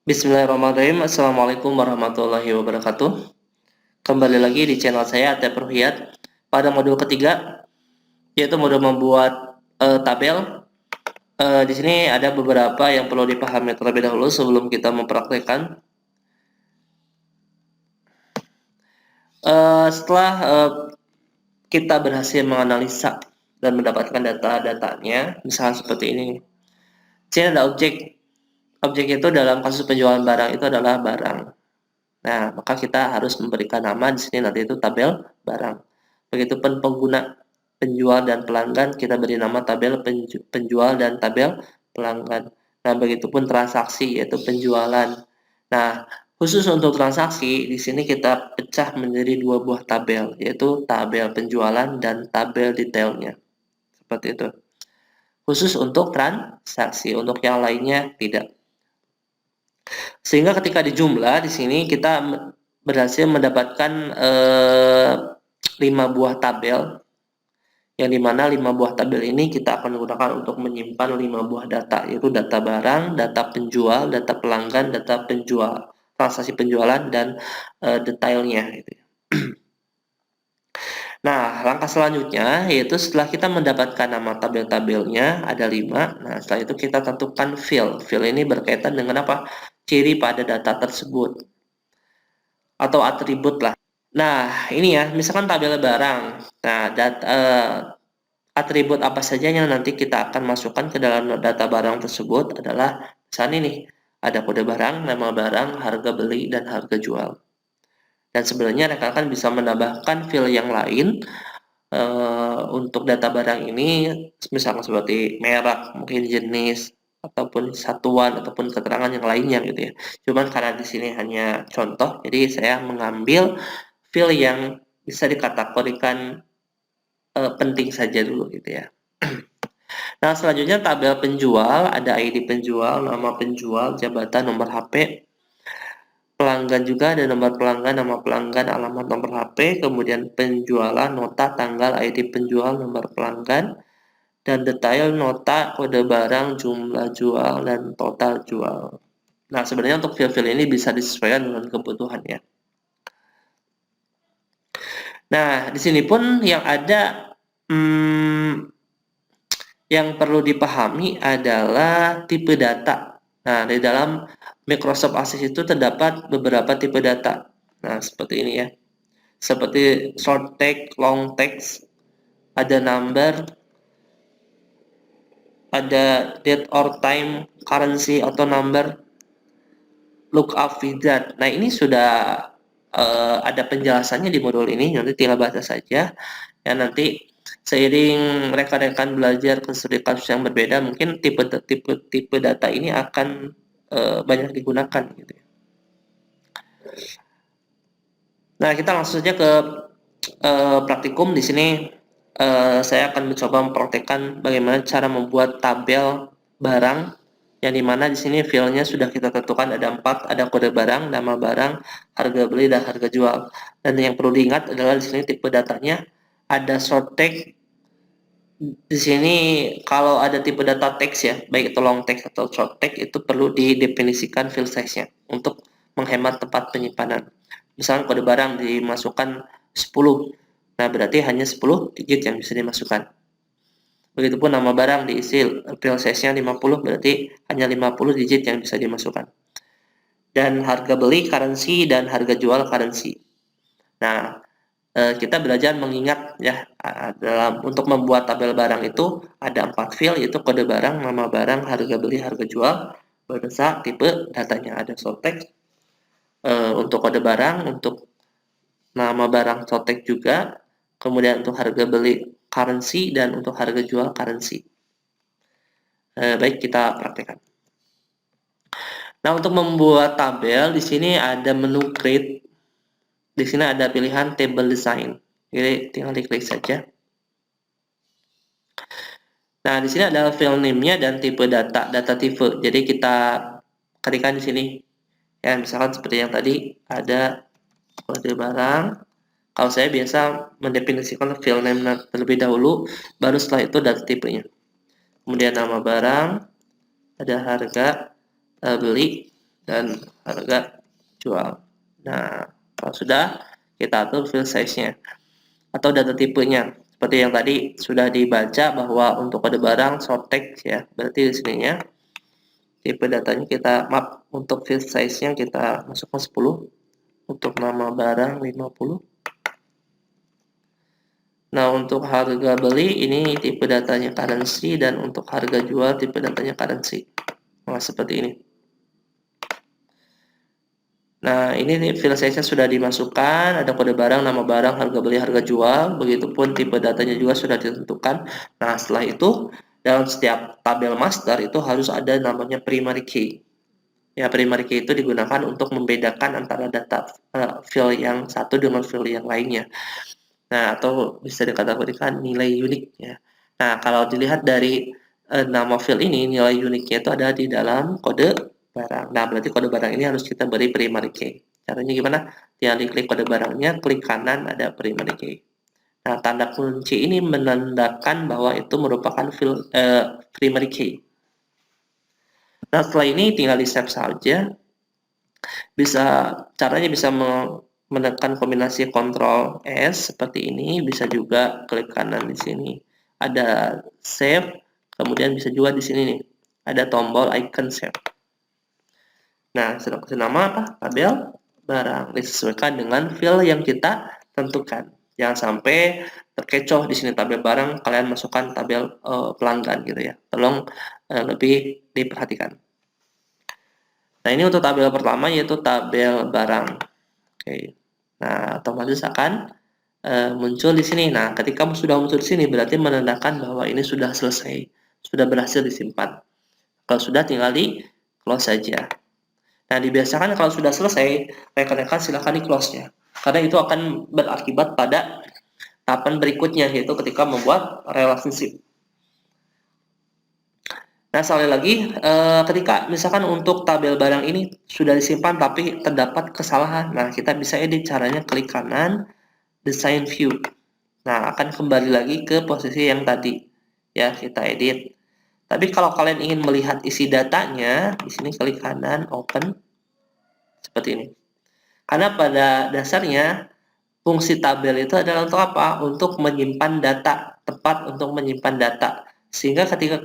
Bismillahirrahmanirrahim. Assalamualaikum warahmatullahi wabarakatuh. Kembali lagi di channel saya Atep Ruhiyat pada modul ketiga, yaitu modul membuat tabel. Di sini ada beberapa yang perlu dipahami terlebih dahulu sebelum kita mempraktekkan. Setelah kita berhasil menganalisa dan mendapatkan data-datanya, misalnya seperti ini. Di sini ada objek. Objek itu dalam kasus penjualan barang itu adalah barang. Nah, maka kita harus memberikan nama di sini nanti itu tabel barang. Begitupun pengguna, penjual dan pelanggan, kita beri nama tabel penjual dan tabel pelanggan. Nah, begitupun transaksi yaitu penjualan. Nah, khusus untuk transaksi di sini kita pecah menjadi dua buah tabel, yaitu tabel penjualan dan tabel detailnya. Seperti itu. Khusus untuk transaksi, untuk yang lainnya tidak. Sehingga ketika dijumlah di sini kita berhasil mendapatkan 5 buah tabel, yang dimana 5 buah tabel ini kita akan gunakan untuk menyimpan 5 buah data, yaitu data barang, data penjual, data pelanggan, data penjual, transaksi penjualan, dan detailnya. Gitu. Nah, langkah selanjutnya yaitu setelah kita mendapatkan nama tabel-tabelnya ada 5. Nah, setelah itu kita tentukan field. Field ini berkaitan dengan apa? Ciri pada data tersebut atau atribut lah. Nah, ini ya, misalkan tabel barang. Nah, atribut apa saja yang nanti kita akan masukkan ke dalam data barang tersebut adalah misalnya ini, ada kode barang, nama barang, harga beli, dan harga jual. Dan sebenarnya rekan-rekan bisa menambahkan field yang lain untuk data barang ini, misalnya seperti merek, mungkin jenis, ataupun satuan, ataupun keterangan yang lainnya gitu ya. Cuman karena di sini hanya contoh, jadi saya mengambil field yang bisa dikategorikan penting saja dulu gitu ya. Nah, selanjutnya tabel penjual, ada ID penjual, nama penjual, jabatan, nomor HP, pelanggan juga ada nomor pelanggan, nama pelanggan, alamat, nomor HP, kemudian penjualan, nota, tanggal, ID penjual, nomor pelanggan, dan detail nota, kode barang, jumlah jual, dan total jual. Nah, sebenarnya untuk field-field ini bisa disesuaikan dengan kebutuhan ya. Nah, di sini pun yang ada yang perlu dipahami adalah tipe data. Nah, di dalam Microsoft Access itu terdapat beberapa tipe data. Nah, seperti ini ya. Seperti short text, long text, ada number, ada date or time, currency atau number, lookup wizard. Nah, ini sudah ada penjelasannya di modul ini, nanti tinggal baca saja. Ya, nanti seiring rekan-rekan belajar ke studi kasus yang berbeda, mungkin tipe data ini akan banyak digunakan gitu ya. Nah, kita langsung saja ke praktikum. Di sini saya akan mencoba mempraktekkan bagaimana cara membuat tabel barang, yang dimana di sini filenya sudah kita tentukan ada 4, ada kode barang, nama barang, harga beli, dan harga jual. Dan yang perlu diingat adalah di sini tipe datanya ada short text. Di sini kalau ada tipe data teks ya, baik itu long text atau short text, itu perlu didefinisikan field size-nya untuk menghemat tempat penyimpanan. Misalnya kode barang dimasukkan 10, nah berarti hanya 10 digit yang bisa dimasukkan. Begitupun nama barang diisi field size-nya 50, berarti hanya 50 digit yang bisa dimasukkan. Dan harga beli currency dan harga jual currency. Nah, kita belajar mengingat ya untuk membuat tabel barang itu ada 4 field, yaitu kode barang, nama barang, harga beli, harga jual, berdasar tipe datanya. Ada short text untuk kode barang, untuk nama barang short text juga, kemudian untuk harga beli currency, dan untuk harga jual currency. Baik, kita praktekkan. Nah, untuk membuat tabel di sini ada menu create. Di sini ada pilihan table design. Jadi tinggal diklik saja. Nah, di sini ada file name-nya dan tipe data type. Jadi kita ketikkan di sini. Ya, misalkan seperti yang tadi ada kode barang. Kalau saya biasa mendefinisikan file name terlebih dahulu, baru setelah itu data tipenya. Kemudian nama barang, ada harga beli, dan harga jual. Nah, kalau sudah, kita atur field size-nya atau data tipenya. Seperti yang tadi sudah dibaca bahwa untuk kode barang short text ya, berarti di sininya tipe datanya kita map, untuk field size-nya kita masukkan 10, untuk nama barang 50. Nah, untuk harga beli ini tipe datanya currency, dan untuk harga jual tipe datanya currency. Nah, seperti ini. Nah, ini nih field size-nya sudah dimasukkan, ada kode barang, nama barang, harga beli, harga jual, begitupun tipe datanya juga sudah ditentukan. Nah, setelah itu dalam setiap tabel master itu harus ada namanya primary key. Ya, primary key itu digunakan untuk membedakan antara data field yang satu dengan field yang lainnya. Nah, atau bisa dikategorikan nilai unik ya. Nah, kalau dilihat dari nama field ini, nilai uniknya itu ada di dalam kode barang. Nah, berarti kode barang ini harus kita beri primary key. Caranya gimana? Tinggal diklik kode barangnya, klik kanan ada primary key. Nah, tanda kunci ini menandakan bahwa itu merupakan field primary key. Nah, setelah ini tinggal di save saja. Caranya bisa menekan kombinasi Ctrl S seperti ini, bisa juga klik kanan di sini. Ada save, kemudian bisa juga di sini nih, ada tombol icon save. Nah, sudah kasih nama apa? Tabel barang, disesuaikan dengan field yang kita tentukan. Jangan sampai terkecoh di sini tabel barang, kalian masukkan tabel pelanggan gitu ya. Tolong lebih diperhatikan. Nah, ini untuk tabel pertama yaitu tabel barang. Oke. Nah, otomatis akan muncul di sini. Nah, ketika sudah muncul di sini berarti menandakan bahwa ini sudah selesai, sudah berhasil disimpan. Kalau sudah tinggal di close saja. Nah, dibiasakan kalau sudah selesai, rekan-rekan silahkan di close ya. Karena itu akan berakibat pada tahapan berikutnya, yaitu ketika membuat relationship. Nah, sekali lagi, ketika misalkan untuk tabel barang ini sudah disimpan tapi terdapat kesalahan, nah kita bisa edit. Caranya klik kanan, design view. Nah, akan kembali lagi ke posisi yang tadi. Ya, kita edit. Tapi kalau kalian ingin melihat isi datanya, di sini klik kanan, open. Seperti ini. Karena pada dasarnya, fungsi tabel itu adalah untuk apa? Untuk menyimpan data, tepat untuk menyimpan data. Sehingga ketika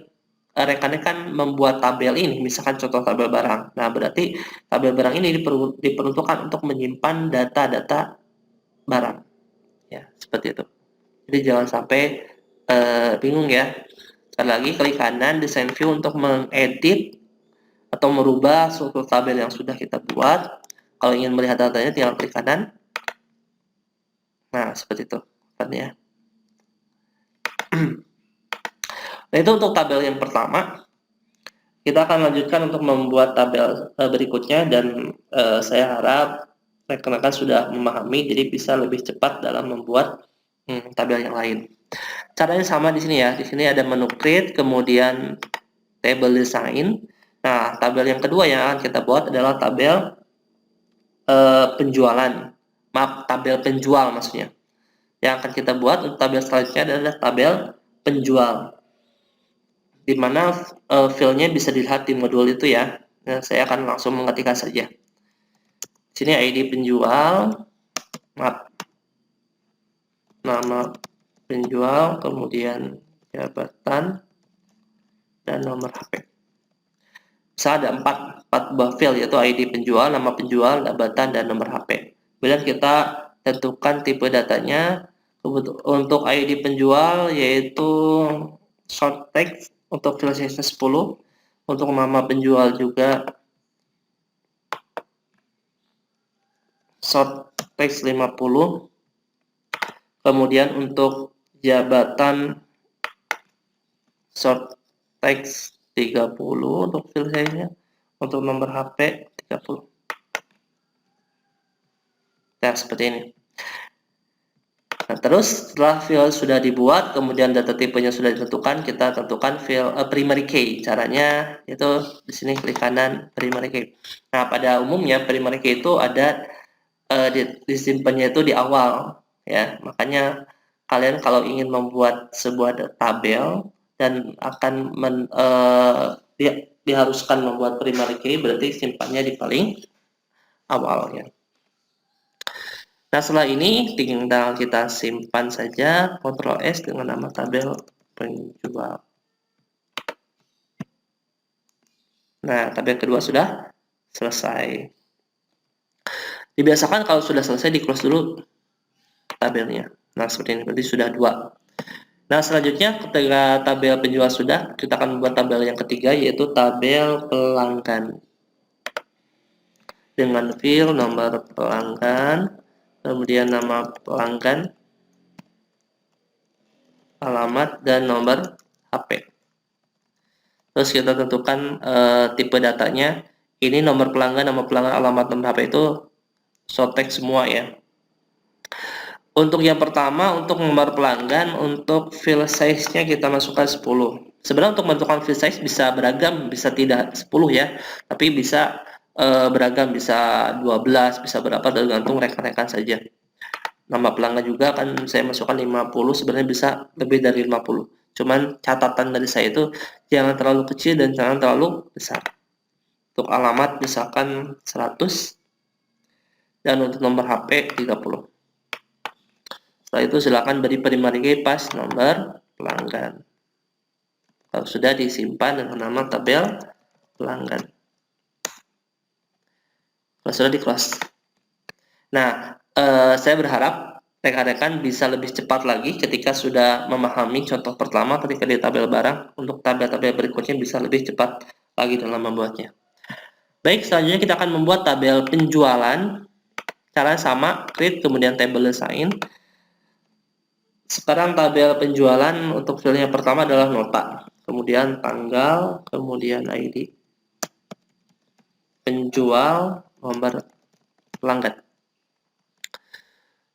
rekan-rekan membuat tabel ini, misalkan contoh tabel barang. Nah, berarti tabel barang ini diperuntukkan untuk menyimpan data-data barang. Ya, seperti itu. Jadi jangan sampai bingung ya. Sekali lagi klik kanan design view untuk mengedit atau merubah struktur tabel yang sudah kita buat. Kalau ingin melihat datanya tinggal klik kanan. Nah, seperti itu kan ya. Nah, itu untuk tabel yang pertama. Kita akan lanjutkan untuk membuat tabel berikutnya, dan saya harap rekan-rekan sudah memahami, jadi bisa lebih cepat dalam membuat tabel yang lain. Caranya sama di sini ya. Di sini ada menu create, kemudian table design. Nah, tabel yang kedua yang akan kita buat adalah tabel penjualan. Maaf, tabel penjual maksudnya. Yang akan kita buat untuk tabel selanjutnya adalah tabel penjual, di mana filenya bisa dilihat di modul itu ya. Nah, saya akan langsung mengetikkan saja. Di sini ID penjual, maaf, nama penjual, kemudian jabatan, dan nomor HP. Bisa ada 4 buah file, yaitu ID penjual, nama penjual, jabatan, dan nomor HP. Kemudian kita tentukan tipe datanya. Untuk ID penjual yaitu short text untuk file size 10. Untuk nama penjual juga short text 50. Kemudian untuk jabatan short text 30 untuk file size-nya. Untuk nomor HP 30. Nah, seperti ini. Nah, terus setelah file sudah dibuat, kemudian data tipenya sudah ditentukan, kita tentukan file primary key. Caranya itu di sini klik kanan primary key. Nah, pada umumnya primary key itu ada disimpannya itu di awal ya. Makanya kalian kalau ingin membuat sebuah tabel dan akan diharuskan membuat primary key, berarti simpannya di paling awalnya. Nah, setelah ini tinggal kita simpan saja Ctrl S dengan nama tabel penjual. Nah, tabel kedua sudah selesai. Dibiasakan kalau sudah selesai di close dulu tabelnya. Nah, seperti ini berarti sudah 2. Nah, selanjutnya ketika tabel penjual sudah, kita akan membuat tabel yang ketiga, yaitu tabel pelanggan. Dengan field, nomor pelanggan, kemudian nama pelanggan, alamat, dan nomor HP. Terus kita tentukan tipe datanya. Ini nomor pelanggan, nama pelanggan, alamat, nomor HP itu short text semua ya. Untuk yang pertama, untuk nomor pelanggan, untuk field size-nya kita masukkan 10. Sebenarnya untuk menentukan field size bisa beragam, bisa tidak 10 ya, tapi bisa beragam, bisa 12, bisa berapa, tergantung rekan-rekan saja. Nama pelanggan juga kan saya masukkan 50, sebenarnya bisa lebih dari 50. Cuman catatan dari saya itu jangan terlalu kecil dan jangan terlalu besar. Untuk alamat misalkan 100, dan untuk nomor HP 30. Setelah itu silakan beri primary key pas nomor pelanggan. Kalau sudah disimpan dengan nama tabel pelanggan. Kalau sudah di close. Nah, saya berharap rekan-rekan bisa lebih cepat lagi ketika sudah memahami contoh pertama ketika di tabel barang. Untuk tabel-tabel berikutnya bisa lebih cepat lagi dalam membuatnya. Baik, selanjutnya kita akan membuat tabel penjualan. Cara sama, create kemudian table assign. Sekarang tabel penjualan untuk filenya pertama adalah nota, kemudian tanggal, kemudian ID, penjual, nomor pelanggan.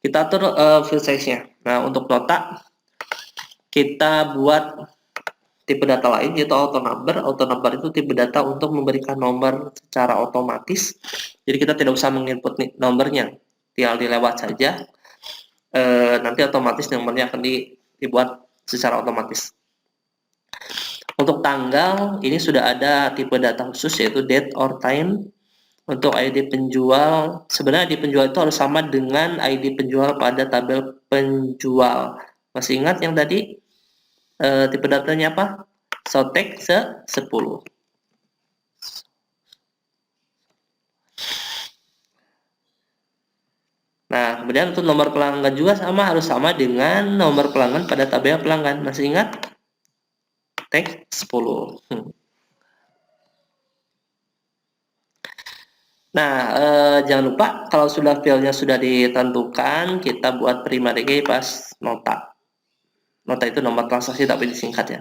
Kita atur field size-nya. Nah, untuk nota kita buat tipe data lain yaitu auto number. Auto number itu tipe data untuk memberikan nomor secara otomatis. Jadi kita tidak usah menginput nomornya, tinggal dilewat saja. Nanti otomatis nomornya akan dibuat secara otomatis. Untuk tanggal, ini sudah ada tipe data khusus yaitu date or time. Untuk ID penjual, sebenarnya ID penjual itu harus sama dengan ID penjual pada tabel penjual. Masih ingat yang tadi? Tipe datanya apa? Sotek 10. Nah, kemudian untuk nomor pelanggan juga harus sama dengan nomor pelanggan pada tabel pelanggan. Masih ingat? Teks 10. Nah, jangan lupa kalau sudah filenya sudah ditentukan, kita buat primary key pas nota. Nota itu nomor transaksi tapi disingkat ya.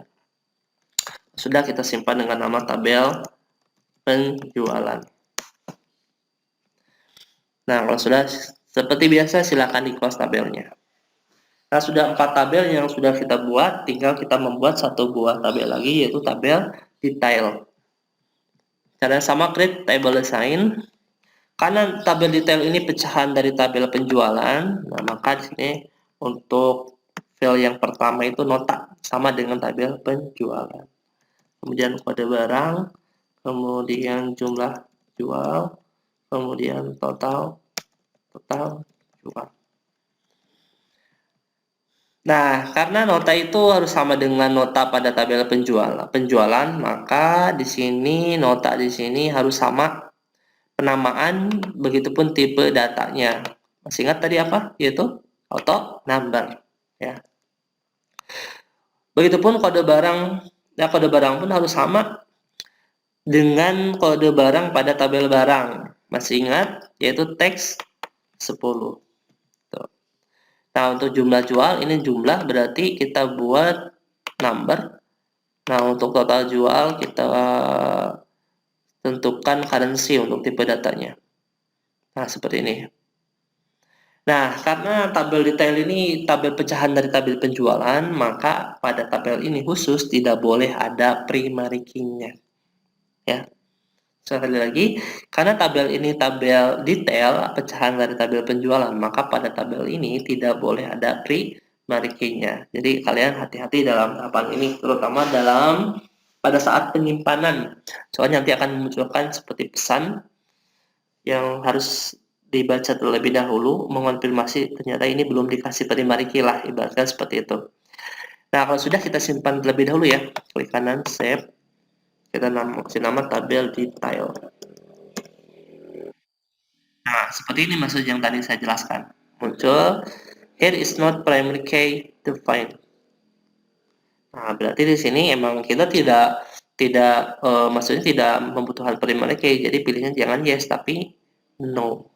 Sudah kita simpan dengan nama tabel penjualan. Nah, kalau sudah seperti biasa silakan di close tabelnya. Nah, sudah 4 tabel yang sudah kita buat, tinggal kita membuat satu buah tabel lagi yaitu tabel detail. Cara sama, create table assign. Karena tabel detail ini pecahan dari tabel penjualan, nah maka di sini untuk file yang pertama itu nota sama dengan tabel penjualan. Kemudian kode barang, kemudian jumlah jual, kemudian total jual. Nah, karena nota itu harus sama dengan nota pada tabel penjualan, maka di sini nota di sini harus sama penamaan, begitupun tipe datanya. Masih ingat tadi apa? Yaitu auto number. Ya. Begitupun kode barang, ya kode barang pun harus sama dengan kode barang pada tabel barang. Masih ingat? Yaitu teks 10. Tuh. Nah, untuk jumlah jual, ini jumlah berarti kita buat number. Nah, untuk total jual kita tentukan currency untuk tipe datanya. Nah, seperti ini. Nah, karena tabel detail ini tabel pecahan dari tabel penjualan, maka pada tabel ini khusus tidak boleh ada primary key-nya. Ya. Sekali lagi, karena tabel ini tabel detail pecahan dari tabel penjualan, maka pada tabel ini tidak boleh ada primary key-nya. Jadi kalian hati-hati dalam tahapan ini, terutama dalam pada saat penyimpanan. Soalnya nanti akan memunculkan seperti pesan yang harus dibaca terlebih dahulu, mengonfirmasi ternyata ini belum dikasih primary key lah, ibaratkan seperti itu. Nah, kalau sudah kita simpan terlebih dahulu ya, klik kanan, save, kita kasih nama tabel detail. Nah, seperti ini maksud yang tadi saya jelaskan. Muncul, here is not primary key defined. Nah, berarti di sini emang kita maksudnya tidak membutuhkan primary key, jadi pilihnya jangan yes, tapi no.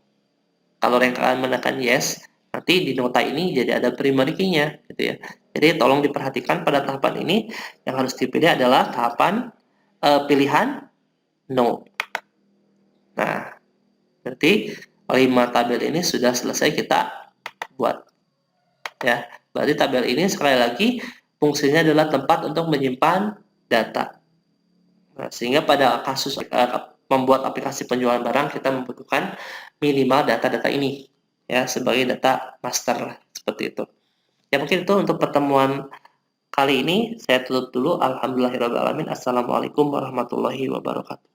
Kalau kalian menekan yes, nanti di nota ini jadi ada primary key-nya, gitu ya. Jadi tolong diperhatikan pada tahapan ini, yang harus dipilih adalah tahapan pilihan no. Nah, berarti 5 tabel ini sudah selesai kita buat. Ya, berarti tabel ini sekali lagi fungsinya adalah tempat untuk menyimpan data. Nah, sehingga pada kasus membuat aplikasi penjualan barang kita membutuhkan minimal data-data ini ya sebagai data master seperti itu. Ya mungkin itu untuk pertemuan kali ini saya tutup dulu. Alhamdulillahirabbil alamin. Assalamualaikum warahmatullahi wabarakatuh.